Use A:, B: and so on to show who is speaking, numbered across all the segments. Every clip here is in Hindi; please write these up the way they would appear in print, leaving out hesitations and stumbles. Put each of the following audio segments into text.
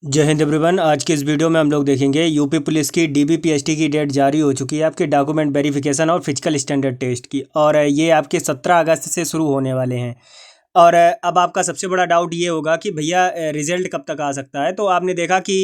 A: जय हिंद एवरीवन। आज के इस वीडियो में हम लोग देखेंगे यूपी पुलिस की डीबीपीएसटी की डेट जारी हो चुकी है आपके डॉक्यूमेंट वेरिफिकेशन और फिजिकल स्टैंडर्ड टेस्ट की, और ये आपके 17 अगस्त से शुरू होने वाले हैं। और अब आपका सबसे बड़ा डाउट ये होगा कि भैया रिजल्ट कब तक आ सकता है। तो आपने देखा कि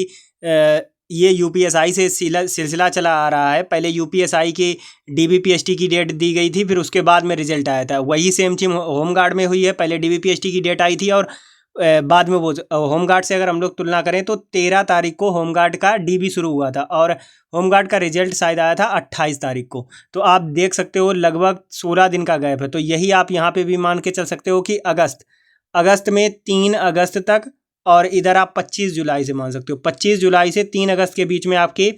A: ये यूपीएसआई से सिलसिला चला आ रहा है। पहले यूपीएसआई की डीबीपीएसटी की डेट दी गई थी, फिर उसके बाद में रिजल्ट आया था। वही सेम चीज होमगार्ड में हुई है। पहले डीबीपीएसटी की डेट आई थी और बाद में वो होमगार्ड से अगर हम लोग तुलना करें तो 13 तारीख को होमगार्ड का डीबी शुरू हुआ था और होमगार्ड का रिजल्ट शायद आया था 28 तारीख को। तो आप देख सकते हो लगभग 16 दिन का गैप है। तो यही आप यहाँ पे भी मान के चल सकते हो कि अगस्त में 3 अगस्त तक, और इधर आप 25 जुलाई से मान सकते हो। 25 जुलाई से 3 अगस्त के बीच में आपके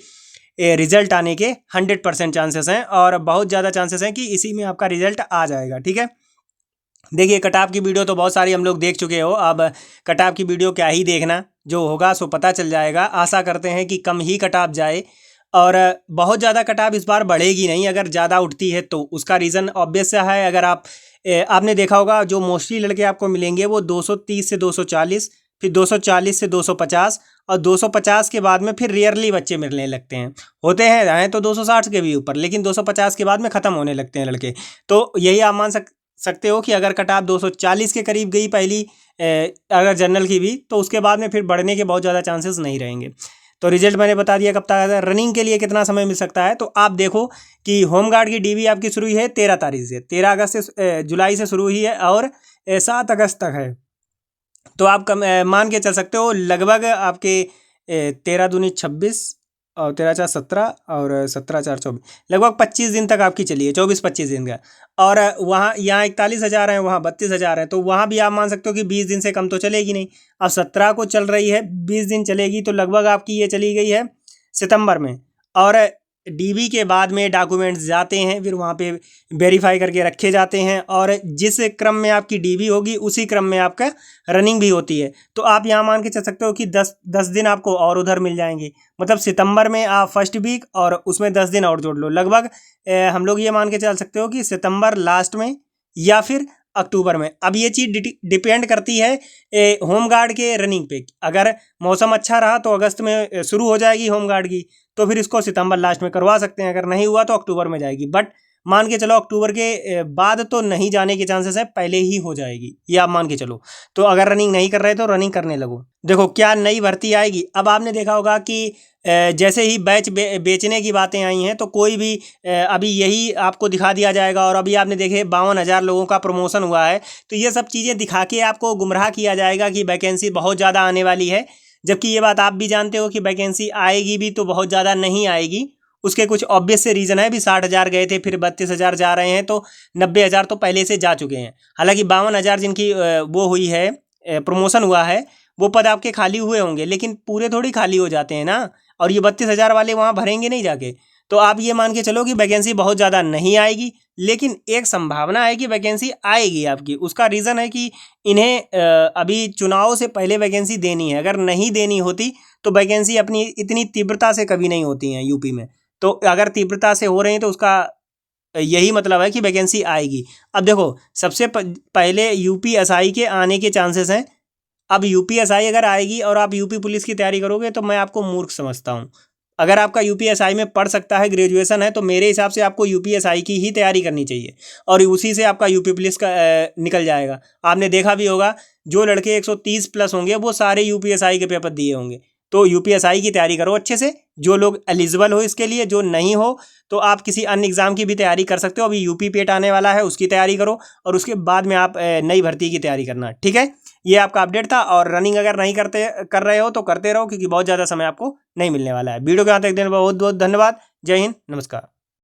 A: रिजल्ट आने के 100% चांसेस हैं, और बहुत ज़्यादा चांसेस हैं कि इसी में आपका रिजल्ट आ जाएगा। ठीक है, देखिए कट-ऑफ की वीडियो तो बहुत सारी हम लोग देख चुके हो। अब कट-ऑफ की वीडियो क्या ही देखना, जो होगा सो पता चल जाएगा। आशा करते हैं कि कम ही कट-ऑफ जाए, और बहुत ज़्यादा कट-ऑफ इस बार बढ़ेगी नहीं। अगर ज़्यादा उठती है तो उसका रीज़न ऑब्वियस सा है। अगर आपने देखा होगा जो मोस्टली लड़के आपको मिलेंगे वो 230 से 240, फिर 240 से 250, और 250 के बाद में फिर रेयरली बच्चे मिलने लगते हैं। होते हैं तो 260 के भी ऊपर, लेकिन 250 के बाद में ख़त्म होने लगते हैं लड़के। तो यही आप मान सकते हो कि अगर कट-ऑफ 240 के करीब गई पहली, अगर जनरल की भी, तो उसके बाद में फिर बढ़ने के बहुत ज़्यादा चांसेस नहीं रहेंगे। तो रिजल्ट मैंने बता दिया कब तक आता है। रनिंग के लिए कितना समय मिल सकता है, तो आप देखो कि होमगार्ड की डीबी आपकी शुरू हुई है 13 तारीख से, 13 अगस्त से जुलाई से शुरू हुई है, और 7 अगस्त तक है। तो आप मान के चल सकते हो लगभग आपके 13 दूनी 26 और 13 4 17 और 17 4 24, लगभग 25 दिन तक आपकी चली है, 24-25 दिन का। और वहाँ यहाँ 41,000 है, वहाँ 32,000 है, तो वहाँ भी आप मान सकते हो कि 20 दिन से कम तो चलेगी नहीं। अब 17 को चल रही है, 20 दिन चलेगी, तो लगभग आपकी ये चली गई है सितंबर में। और डीबी के बाद में डॉक्यूमेंट्स जाते हैं, फिर वहाँ पे वेरीफाई करके रखे जाते हैं, और जिस क्रम में आपकी डीबी होगी उसी क्रम में आपका रनिंग भी होती है। तो आप यहाँ मान के चल सकते हो कि 10 दिन आपको और उधर मिल जाएंगे। मतलब सितंबर में आप फर्स्ट वीक और उसमें 10 दिन और जोड़ लो, लगभग हम लोग ये मान के चल सकते हो कि सितंबर लास्ट में या फिर अक्टूबर में। अब ये चीज़ डिपेंड करती है होमगार्ड के रनिंग पे। अगर मौसम अच्छा रहा तो अगस्त में शुरू हो जाएगी होमगार्ड की, तो फिर इसको सितंबर लास्ट में करवा सकते हैं। अगर नहीं हुआ तो अक्टूबर में जाएगी, बट मान के चलो अक्टूबर के बाद तो नहीं जाने के चांसेस है, पहले ही हो जाएगी, ये आप मान के चलो। तो अगर रनिंग नहीं कर रहे तो रनिंग करने लगो। देखो क्या नई भर्ती आएगी। अब आपने देखा होगा कि जैसे ही बैच बेचने की बातें आई हैं, तो कोई भी अभी यही आपको दिखा दिया जाएगा। और अभी आपने देखे 52,000 लोगों का प्रमोशन हुआ है, तो ये सब चीज़ें दिखा के आपको गुमराह किया जाएगा कि वैकेंसी बहुत ज़्यादा आने वाली है। जबकि ये बात आप भी जानते हो कि वैकेंसी आएगी भी तो बहुत ज़्यादा नहीं आएगी। उसके कुछ ऑब्वियस से रीज़न है। भी 60,000 गए थे, फिर 32,000 जा रहे हैं, तो 90,000 तो पहले से जा चुके हैं। हालांकि 52,000 जिनकी वो हुई है, प्रमोशन हुआ है, वो पद आपके खाली हुए होंगे, लेकिन पूरे थोड़ी खाली हो जाते हैं ना। और ये 32,000 वाले वहाँ भरेंगे नहीं जाके। तो आप ये मान के चलो कि वैकेंसी बहुत ज़्यादा नहीं आएगी, लेकिन एक संभावना है कि वैकेंसी आएगी आपकी। उसका रीज़न है कि इन्हें अभी चुनाव से पहले वैकेंसी देनी है। अगर नहीं देनी होती तो वैकेंसी अपनी इतनी तीव्रता से कभी नहीं होती हैं यूपी में। तो अगर तीव्रता से हो रही हैं तो उसका यही मतलब है कि वैकेंसी आएगी। अब देखो सबसे पहले यूपीएसआई के आने के चांसेस हैं। अब यूपीएसआई अगर आएगी और आप यूपी पुलिस की तैयारी करोगे तो मैं आपको मूर्ख समझता हूँ। अगर आपका यूपीएसआई में पढ़ सकता है, ग्रेजुएशन है, तो मेरे हिसाब से आपको यूपीएसआई की ही तैयारी करनी चाहिए, और उसी से आपका यूपी पुलिस का निकल जाएगा। आपने देखा भी होगा जो लड़के 130 प्लस होंगे वो सारे यूपीएसआई के पेपर दिए होंगे। तो यूपीएसआई की तैयारी करो अच्छे से, जो लोग एलिजिबल हो इसके लिए। जो नहीं हो तो आप किसी अन्य एग्ज़ाम की भी तैयारी कर सकते हो। अभी यूपी पेट आने वाला है, उसकी तैयारी करो, और उसके बाद में आप नई भर्ती की तैयारी करना। ठीक है, ये आपका अपडेट था। और रनिंग अगर नहीं कर रहे हो तो करते रहो, क्योंकि बहुत ज़्यादा समय आपको नहीं मिलने वाला है। वीडियो के यहाँ तक देने बहुत बहुत धन्यवाद। जय हिंद, नमस्कार।